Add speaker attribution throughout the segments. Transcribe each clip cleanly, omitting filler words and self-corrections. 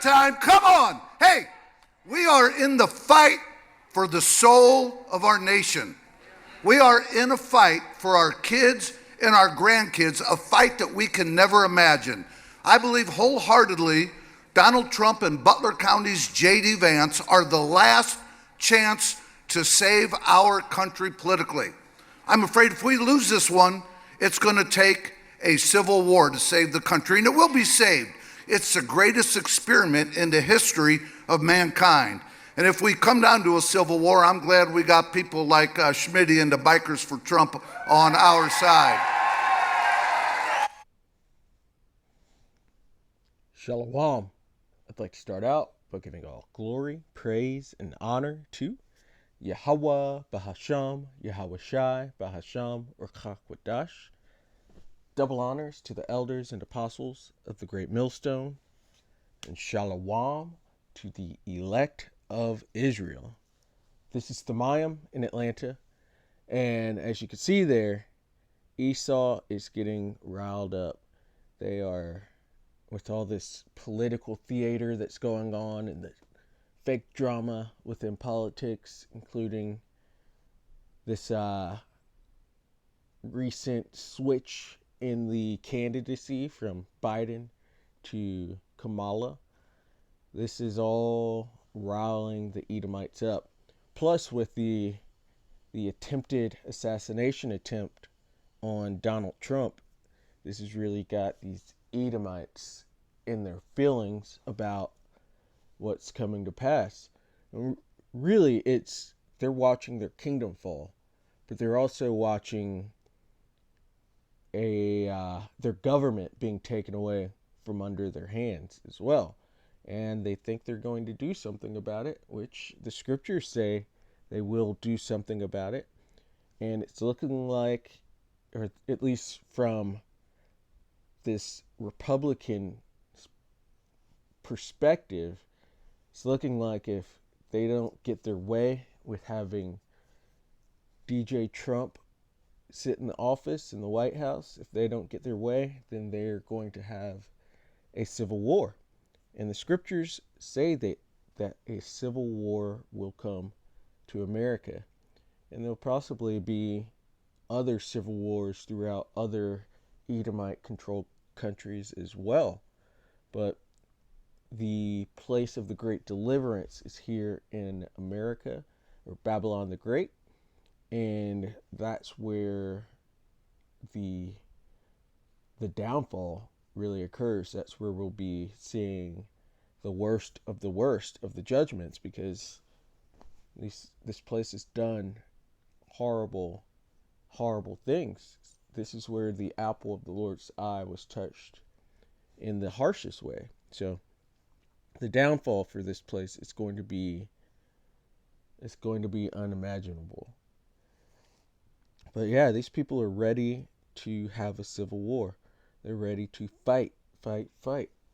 Speaker 1: time. Come on. Hey, we are in the fight for the soul of our nation. We are in a fight for our kids and our grandkids, a fight that we can never imagine. I believe wholeheartedly Donald Trump and Butler County's J.D. Vance are the last chance to save our country politically. I'm afraid if we lose this one, it's going to take a civil war to save the country, and it will be saved. It's the greatest experiment in the history of mankind. And if we come down to a civil war, I'm glad we got people like Schmitty and the Bikers for Trump on our side.
Speaker 2: Shalom. I'd like to start out by giving all glory, praise, and honor to Yahweh Bahasham, Yahweh Shai Bahasham, Urchak Wadash. Double honors to the elders and apostles of the Great Millstone, and Shalom to the elect of Israel. This is Thamayim in Atlanta, and as you can see there, Esau is getting riled up. They are, with all this political theater that's going on and the fake drama within politics, including this recent switch in the candidacy from Biden to Kamala. This is all riling the Edomites up. Plus, with the attempted assassination attempt on Donald Trump, this has really got these Edomites in their feelings about what's coming to pass. And really, they're watching their kingdom fall, but they're also watching their government being taken away from under their hands as well. And they think they're going to do something about it, which the scriptures say they will do something about it. And it's looking like, or at least from this Republican perspective, it's looking like if they don't get their way with having DJ Trump sit in the office in the White House, if they don't get their way, then they're going to have a civil war. And the scriptures say that a civil war will come to America. And there'll possibly be other civil wars throughout other Edomite-controlled countries as well. But the place of the great deliverance is here in America, or Babylon the Great. And that's where the downfall really occurs. That's where we'll be seeing the worst of the judgments, because this place has done horrible things. This is where the apple of the Lord's eye was touched in the harshest way. So the downfall for this place is going to be unimaginable. But yeah, these people are ready to have a civil war. They're ready to fight,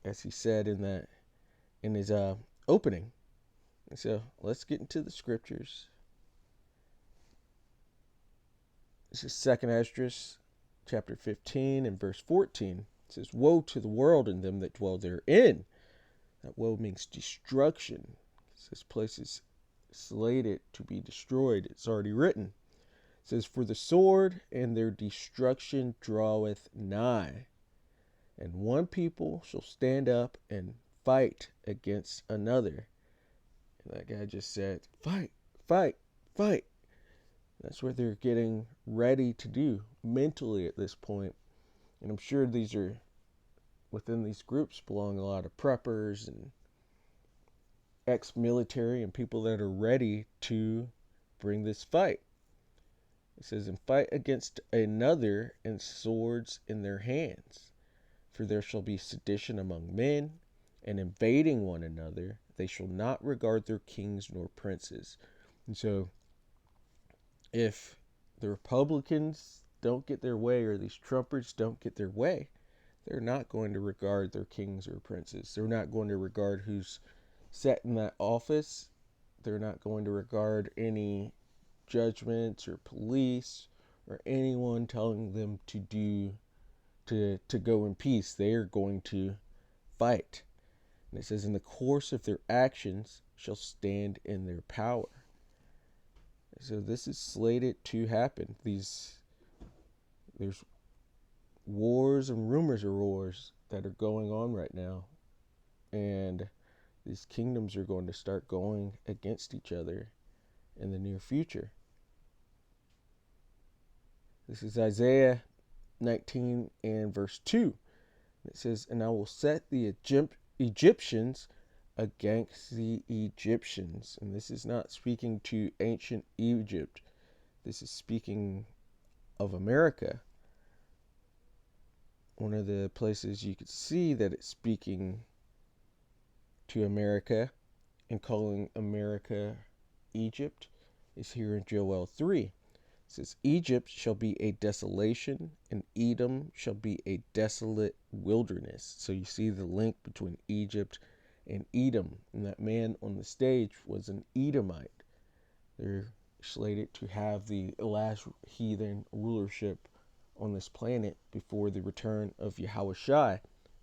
Speaker 2: as he said in his opening. And so let's get into the scriptures. This is 2nd Esdras, chapter 15 and verse 14. It says, "Woe to the world and them that dwell therein." That woe means destruction. This place is slated to be destroyed. It's already written. It says, "For the sword and their destruction draweth nigh, and one people shall stand up and fight against another." And that guy just said, fight, fight, fight. That's what they're getting ready to do mentally at this point. And I'm sure within these groups belong a lot of preppers and ex-military and people that are ready to bring this fight. It says, "And fight against another, and swords in their hands. For there shall be sedition among men, and invading one another. They shall not regard their kings nor princes." And so, if the Republicans don't get their way, or these Trumpers don't get their way, they're not going to regard their kings or princes. They're not going to regard who's set in that office. They're not going to regard any judgments or police or anyone telling them to go in peace. They are going to fight. And it says, in the course of their actions shall stand in their power. So this is slated to happen. There's wars and rumors of wars that are going on right now. And these kingdoms are going to start going against each other in the near future. This is Isaiah 19 and verse 2. It says, and I will set the Egyptians against the Egyptians. And this is not speaking to ancient Egypt. This is speaking of America. One of the places you could see that it's speaking to America and calling America Egypt is here in Joel 3. It says, Egypt shall be a desolation, and Edom shall be a desolate wilderness. So you see the link between Egypt and Edom. And that man on the stage was an Edomite. They're slated to have the last heathen rulership on this planet before the return of Yahushua,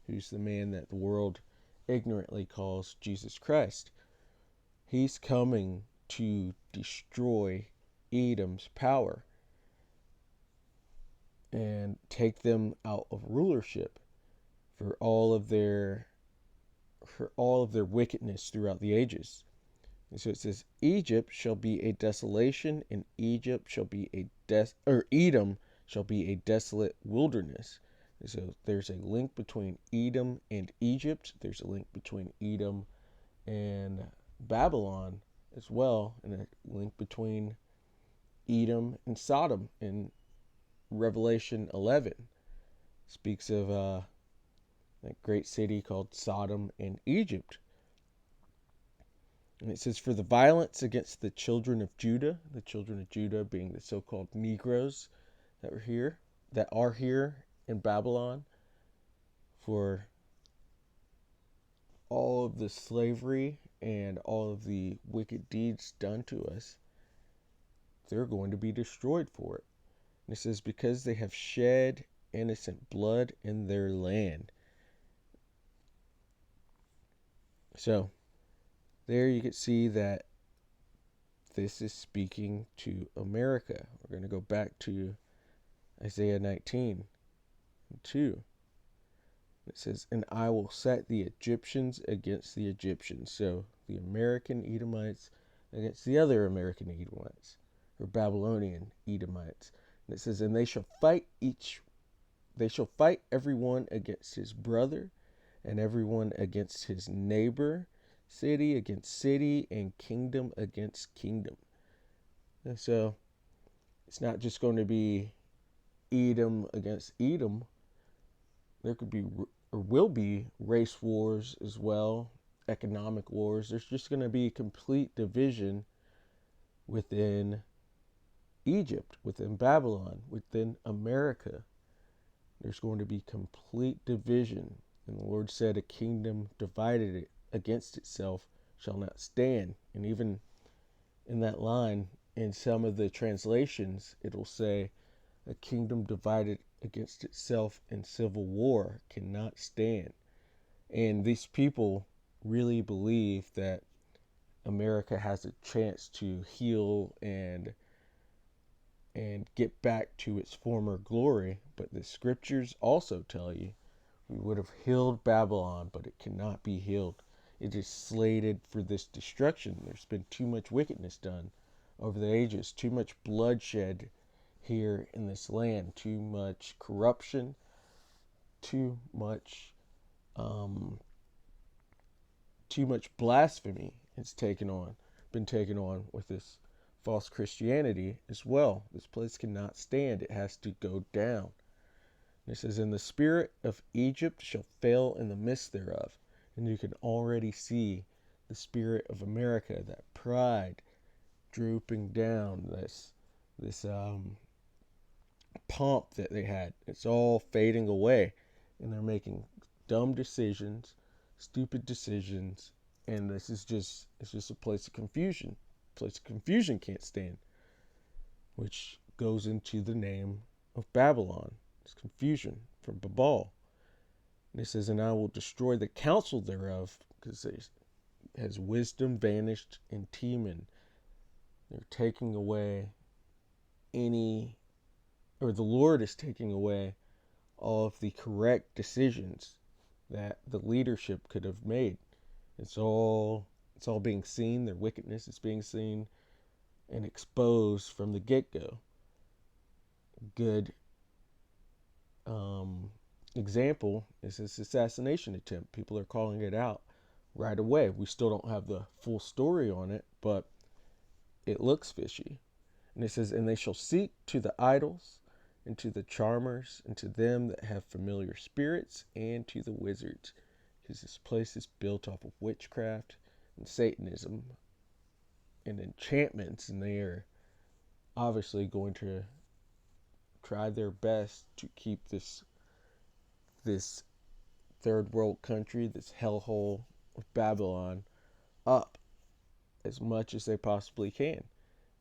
Speaker 2: who's the man that the world ignorantly calls Jesus Christ. He's coming to destroy Edom's power and take them out of rulership for all of their wickedness throughout the ages. And so it says, Egypt shall be a desolation, and Edom shall be a desolate wilderness. And so there's a link between Edom and Egypt. There's a link between Edom and Babylon as well, and a link between Edom and Sodom in Revelation 11. Speaks of that great city called Sodom in Egypt. And it says, for the violence against the children of Judah being the so-called Negroes that are here in Babylon, for all of the slavery and all of the wicked deeds done to us, they're going to be destroyed for it. And it says, because they have shed innocent blood in their land. So there you can see that this is speaking to America. We're going to go back to Isaiah 19 and 2. It says, and I will set the Egyptians against the Egyptians. So the American Edomites against the other American Edomites, or Babylonian Edomites. And it says, and they shall fight everyone against his brother, and everyone against his neighbor, city against city, and kingdom against kingdom. And so it's not just going to be Edom against Edom. There could be, or will be, race wars as well, economic wars. There's just going to be complete division within Egypt, within Babylon, within America. There's going to be complete division. And the Lord said, a kingdom divided against itself shall not stand. And even in that line, in some of the translations, it'll say, a kingdom divided against itself in civil war cannot stand. And these people really believe that America has a chance to heal and get back to its former glory. But the scriptures also tell you we would have healed Babylon, but it cannot be healed. It is slated for this destruction. There's been too much wickedness done over the ages, too much bloodshed here in this land, too much corruption, too much blasphemy has been taken on with this false Christianity as well. This place cannot stand. It has to go down. And it says, and the spirit of Egypt shall fail in the midst thereof. And you can already see the spirit of America, that pride drooping down, this pomp that they had. It's all fading away, and they're making dumb decisions, stupid decisions, and it's just a place of confusion. A place of confusion can't stand, which goes into the name of Babylon. It's confusion from Babal. And it says, and I will destroy the counsel thereof because has wisdom vanished in Teman. They're taking away the Lord is taking away all of the correct decisions that the leadership could have made. It's all being seen. Their wickedness is being seen and exposed from the get-go. Good example is this assassination attempt. People are calling it out right away. We still don't have the full story on it, but it looks fishy. And it says, and they shall seek to the idols, and to the charmers, and to them that have familiar spirits, and to the wizards. Because this place is built off of witchcraft and Satanism and enchantments, and they are obviously going to try their best to keep this third world country, this hellhole of Babylon, up as much as they possibly can.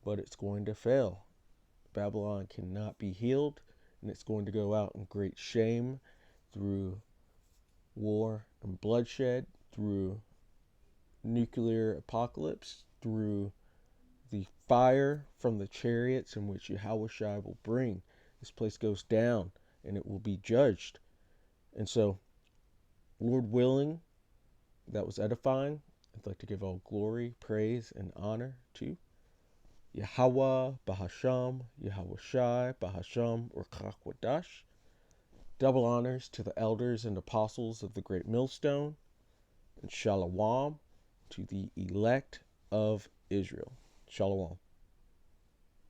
Speaker 2: But it's going to fail. Babylon cannot be healed, and it's going to go out in great shame through war and bloodshed, through nuclear apocalypse, through the fire from the chariots in which Yahushua will bring. This place goes down, and it will be judged. And so, Lord willing, that was edifying. I'd like to give all glory, praise, and honor to Yahweh, Bahasham, Yahushai, Bahasham, Urchakwadash. Double honors to the elders and apostles of the Great Millstone, and Shalom to the elect of Israel. Shalom.